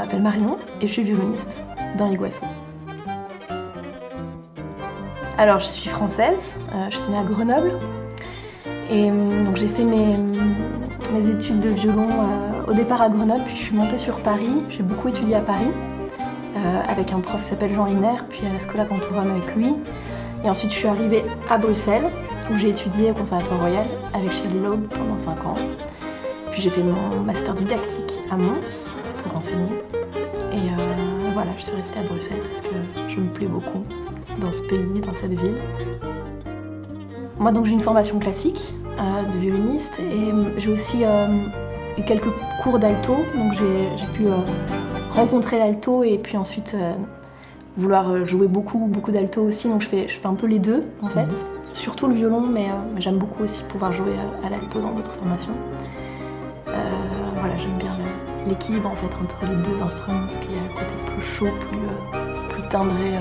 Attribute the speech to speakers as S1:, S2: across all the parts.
S1: m'appelle Marion et je suis violoniste dans Iguaçu. Alors, je suis française, je suis née à Grenoble et donc j'ai fait mes études de violon au départ à Grenoble, puis je suis montée sur Paris. J'ai beaucoup étudié à Paris avec un prof qui s'appelle Jean Riner, puis à la Schola Cantorum avec lui. Et ensuite, je suis arrivée à Bruxelles où j'ai étudié au Conservatoire Royal avec Shelley Loeb pendant 5 ans. Puis j'ai fait mon master didactique à Mons pour enseigner. Et voilà, je suis restée à Bruxelles parce que je me plais beaucoup dans ce pays, dans cette ville. Moi, donc, j'ai une formation classique de violoniste et j'ai aussi eu quelques cours d'alto. Donc j'ai pu rencontrer l'alto et puis ensuite vouloir jouer beaucoup d'alto aussi. Donc je fais un peu les deux en fait. Surtout le violon, mais j'aime beaucoup aussi pouvoir jouer à l'alto dans d'autres formations. Voilà, j'aime bien l'équilibre en fait entre les deux instruments, parce qu'il y a le côté plus chaud, plus timbré,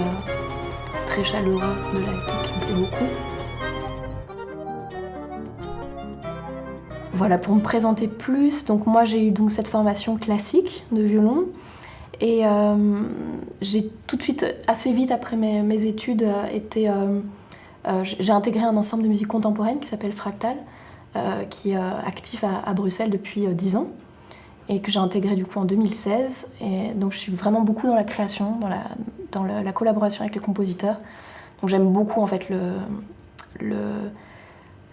S1: très chaleureux de l'alto qui me plaît beaucoup. Voilà, pour me présenter plus, donc moi j'ai eu donc cette formation classique de violon et j'ai tout de suite, assez vite après mes études, j'ai intégré un ensemble de musique contemporaine qui s'appelle Fractal, qui est actif à Bruxelles depuis 10 ans et que j'ai intégré du coup en 2016. Et donc je suis vraiment beaucoup dans la création, dans la collaboration avec les compositeurs. Donc j'aime beaucoup en fait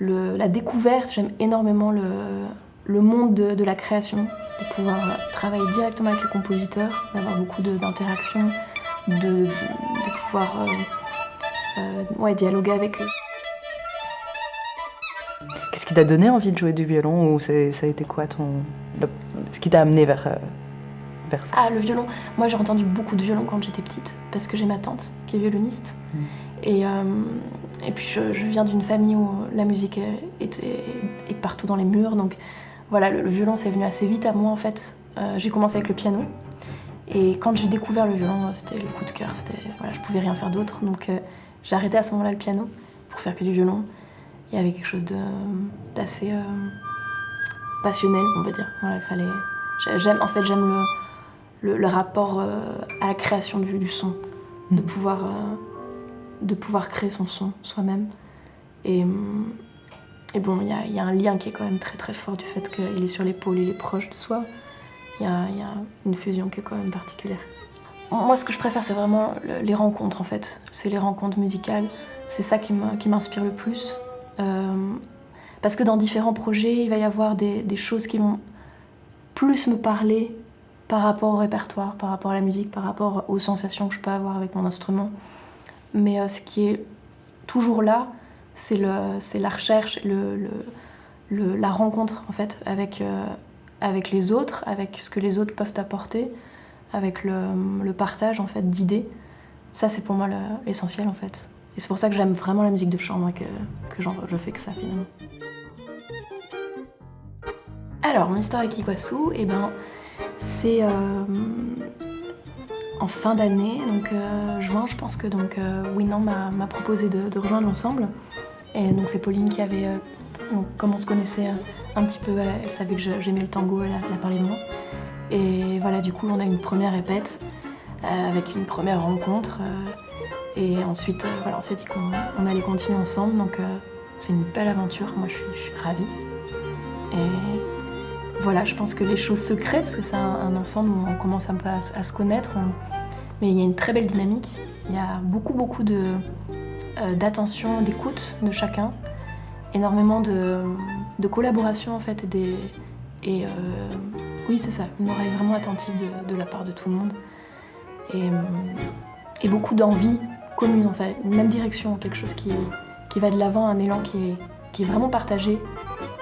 S1: la découverte, j'aime énormément le monde de la création, de pouvoir travailler directement avec les compositeurs, d'avoir beaucoup d'interactions, de pouvoir dialoguer avec eux.
S2: Qu'est-ce qui t'a donné envie de jouer du violon ou ça a été quoi ce qui t'a amené vers ça?
S1: Ah, le violon. Moi, j'ai entendu beaucoup de violon quand j'étais petite parce que j'ai ma tante qui est violoniste. Et puis, je viens d'une famille où la musique est partout dans les murs. Donc, voilà, le violon, c'est venu assez vite à moi, en fait. J'ai commencé avec le piano. Et quand j'ai découvert le violon, c'était le coup de cœur. Voilà, je pouvais rien faire d'autre. Donc, j'ai arrêté à ce moment-là le piano pour faire que du violon. Il y avait quelque chose d'assez passionnel, on va dire. Voilà, j'aime le rapport à la création du son, de pouvoir créer son son soi-même. Et bon, il y a un lien qui est quand même très très fort du fait qu'il est sur l'épaule, il est proche de soi. Il y a une fusion qui est quand même particulière. Moi, ce que je préfère, c'est vraiment les rencontres, en fait. C'est les rencontres musicales. C'est ça qui m'inspire le plus. Parce que dans différents projets, il va y avoir des choses qui vont plus me parler par rapport au répertoire, par rapport à la musique, par rapport aux sensations que je peux avoir avec mon instrument. Mais ce qui est toujours là, c'est la recherche, la rencontre en fait, avec les autres, avec ce que les autres peuvent apporter, avec le partage en fait, d'idées. Ça, c'est pour moi l'essentiel en fait. Et c'est pour ça que j'aime vraiment la musique de chambre et que je fais que ça finalement. Alors, mon histoire avec Iguaçu, c'est en fin d'année, donc juin, je pense que Winan m'a proposé de rejoindre l'ensemble. Et donc c'est Pauline qui avait, comme on se connaissait un petit peu, elle savait que j'aimais le tango, elle a parlé de moi. Et voilà, du coup, on a eu une première répète avec une première rencontre. Et ensuite, voilà, on s'est dit qu'on allait continuer ensemble, donc c'est une belle aventure, moi je suis ravie. Et voilà, je pense que les choses se créent, parce que c'est un ensemble où on commence un peu à se connaître, mais il y a une très belle dynamique, il y a beaucoup d'attention, d'écoute de chacun, énormément de collaboration en fait, oui c'est ça, une oreille vraiment attentive de la part de tout le monde, et beaucoup d'envie commune en fait, une même direction, quelque chose qui va de l'avant, un élan qui est vraiment partagé,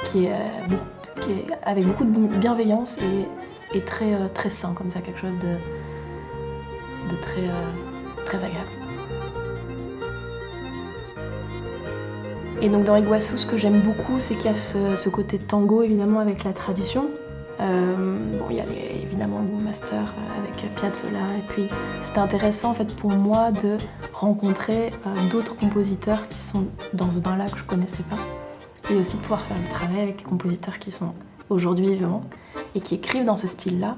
S1: qui est avec beaucoup de bienveillance et très, très sain comme ça, quelque chose de très, très agréable. Et donc dans Iguaçu, ce que j'aime beaucoup, c'est qu'il y a ce côté tango évidemment avec la tradition. Il y a évidemment le master avec Piazzolla, et puis c'était intéressant en fait pour moi de rencontrer d'autres compositeurs qui sont dans ce bain-là que je connaissais pas, et aussi de pouvoir faire le travail avec les compositeurs qui sont aujourd'hui vivants et qui écrivent dans ce style-là.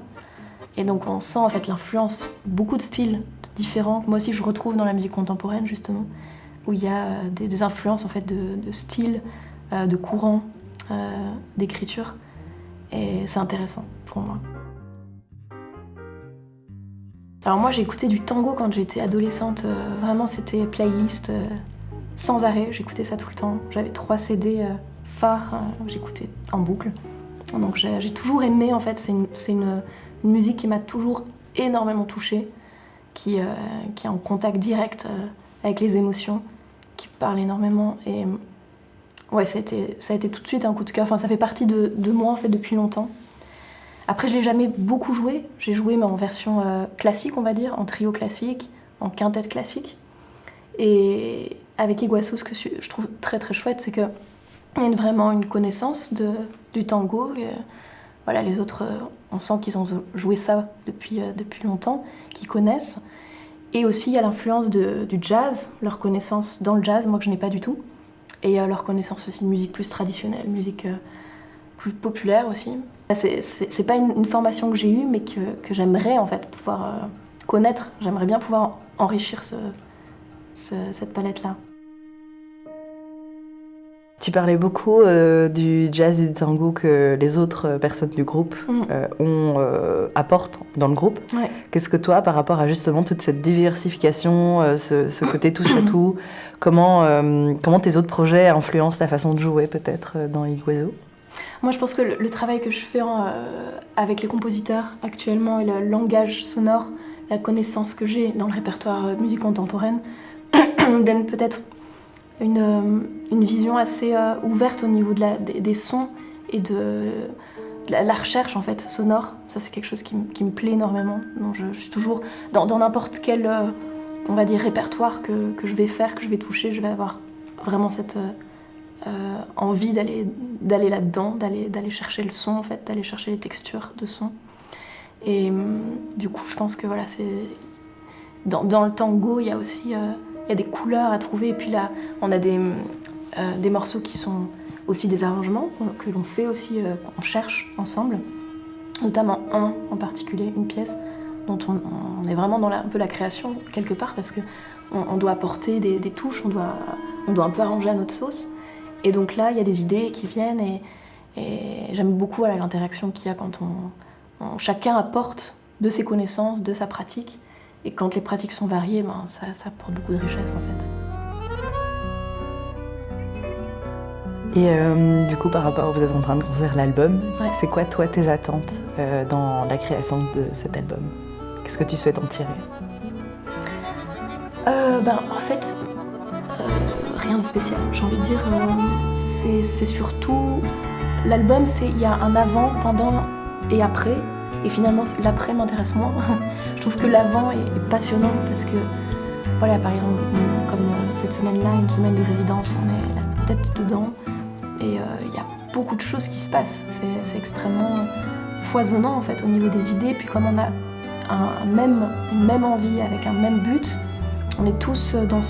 S1: Et donc on sent en fait l'influence, beaucoup de styles différents. Moi aussi je retrouve dans la musique contemporaine justement, où il y a des influences en fait de styles, de courants, d'écriture. Et c'est intéressant pour moi. Alors moi j'ai écouté du tango quand j'étais adolescente, vraiment c'était playlist sans arrêt, j'écoutais ça tout le temps. J'avais 3 CD phares, j'écoutais en boucle. Donc j'ai toujours aimé en fait, c'est une musique qui m'a toujours énormément touchée, qui est en contact direct avec les émotions, qui parle énormément. Et ouais, ça a été tout de suite un coup de cœur. Enfin, ça fait partie de moi en fait depuis longtemps. Après, je l'ai jamais beaucoup joué. J'ai joué mais en version classique, on va dire, en trio classique, en quintette classique. Et avec Iguazu, ce que je trouve très très chouette, c'est qu'il y a vraiment une connaissance du tango. Et, voilà, les autres, on sent qu'ils ont joué ça depuis longtemps, qu'ils connaissent. Et aussi, il y a l'influence du jazz, leur connaissance dans le jazz, moi que je n'ai pas du tout. Et leur connaissance aussi de musique plus traditionnelle, musique plus populaire aussi. C'est pas une formation que j'ai eue, mais que j'aimerais en fait pouvoir connaître. J'aimerais bien pouvoir enrichir cette palette-là.
S2: Tu parlais beaucoup du jazz et du tango que les autres personnes du groupe apportent dans le groupe.
S1: Ouais.
S2: Qu'est-ce que toi, par rapport à justement toute cette diversification, ce côté touche à tout, comment tes autres projets influencent ta façon de jouer peut-être dans Iguazu?
S1: Moi, je pense que le travail que je fais avec les compositeurs actuellement et le langage sonore, la connaissance que j'ai dans le répertoire de musique contemporaine, donne peut-être une vision assez ouverte au niveau des sons et de la recherche en fait sonore. Ça, c'est quelque chose qui me plaît énormément. Donc, je suis toujours dans n'importe quel on va dire répertoire que je vais faire, que je vais toucher, je vais avoir vraiment cette envie d'aller là-dedans, d'aller chercher le son en fait, d'aller chercher les textures de son. Et du coup, je pense que voilà, c'est dans le tango, il y a aussi il y a des couleurs à trouver. Et puis là, on a des morceaux qui sont aussi des arrangements que l'on fait aussi, qu'on cherche ensemble. Notamment un en particulier, une pièce dont on est vraiment dans un peu la création quelque part, parce qu'on doit apporter des touches, on doit un peu arranger à notre sauce. Et donc là, il y a des idées qui viennent et j'aime beaucoup voilà, l'interaction qu'il y a quand chacun apporte de ses connaissances, de sa pratique. Et quand les pratiques sont variées, ça apporte beaucoup de richesse en
S2: fait. Et du coup, par rapport, vous êtes en train de construire l'album,
S1: ouais.
S2: C'est quoi toi tes attentes dans la création de cet album? Qu'est-ce que tu souhaites en tirer?
S1: En fait, rien de spécial, j'ai envie de dire. C'est surtout... L'album, il y a un avant, pendant et après. Et finalement, l'après m'intéresse moins. Je trouve que l'avant est passionnant parce que, voilà, par exemple, comme cette semaine-là, une semaine de résidence, on est la tête dedans. Et il y a beaucoup de choses qui se passent. C'est extrêmement foisonnant, en fait, au niveau des idées. Puis comme on a une même envie, avec un même but, on est tous dans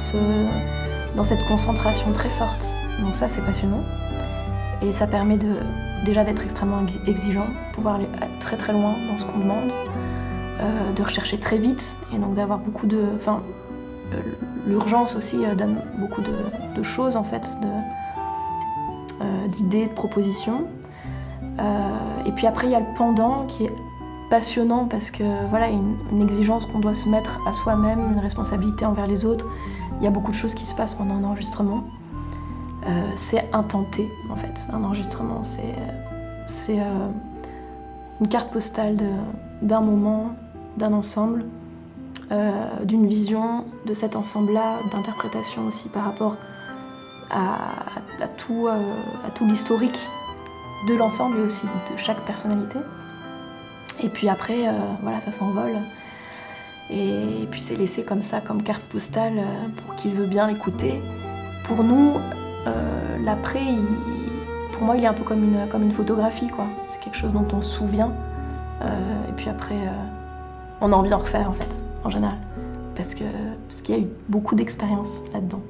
S1: cette concentration très forte. Donc ça, c'est passionnant. Et ça permet déjà d'être extrêmement exigeant, pouvoir aller très très loin dans ce qu'on demande, de rechercher très vite et donc d'avoir beaucoup de... Enfin, l'urgence aussi donne beaucoup de choses en fait, d'idées, de propositions. Et puis après il y a le pendant qui est passionnant parce que voilà, il y a une exigence qu'on doit se mettre à soi-même, une responsabilité envers les autres. Il y a beaucoup de choses qui se passent pendant un enregistrement. C'est un tenté en fait, un enregistrement, c'est une carte postale d'un moment, d'un ensemble, d'une vision de cet ensemble-là, d'interprétation aussi par rapport à tout l'historique de l'ensemble et aussi de chaque personnalité. Et puis après, voilà, ça s'envole. Et puis c'est laissé comme ça, comme carte postale, pour qui veut bien l'écouter. Pour nous, l'après, pour moi, il est un peu comme une photographie, quoi. C'est quelque chose dont on se souvient. Et puis après, on a envie d'en refaire, en fait, en général. Parce qu'il y a eu beaucoup d'expérience là-dedans.